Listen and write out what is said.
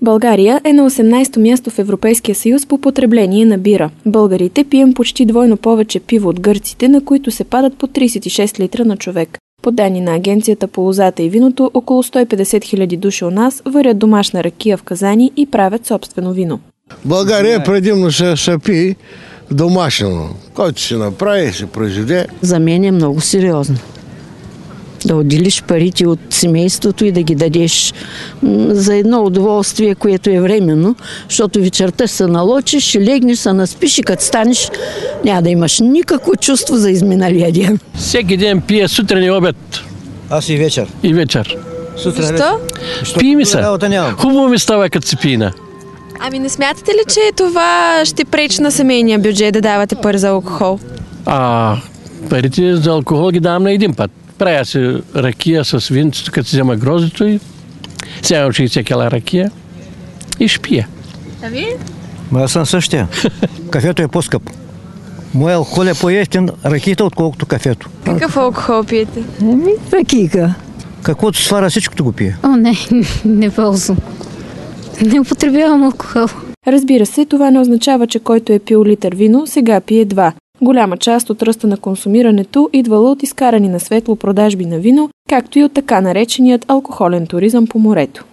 България е на 18-то място в Европейския съюз по потребление на бира. Българите пием почти двойно повече пиво от гърците, на които се падат по 36 литра на човек. По данни на Агенцията по лозата и виното, около 150 хиляди души у нас варят домашна ракия в казани и правят собствено вино. България предимно се пие домашно. Който се направи, се произведе. За мен е много сериозно. Да отделиш парите от семейството и да ги дадеш за едно удоволствие, което е временно, защото вечерта ще се налочиш, ще легнеш, се наспиш и като станеш, няма да имаш никакво чувство за изминалия ден. Всеки ден пия сутрин и обед. Аз и вечер. И вечер. Защо? Пи ми се. Хубаво ми става, като се пина. Ами не смятате ли, че това ще пречи на семейния бюджет да давате пари за алкохол? Парите за алкохол ги давам на един път. Правя се ракия с винцето, като се взема гроздето и 60 кила ракия и ще пия. А вие? Аз съм същия. Кафето е по-скъпо. Моя алкохол е по-евтин ракията, отколкото кафето. Какъв алкохол пиете? Ракийка. Каквото свара, всичкото го пие. Не ползвам. Не употребявам алкохол. Разбира се, това не означава, че който е пил литър вино, сега пие 2. Голяма част от ръста на консумирането идвала от изкарани на светло продажби на вино, както и от така нареченият алкохолен туризъм по морето.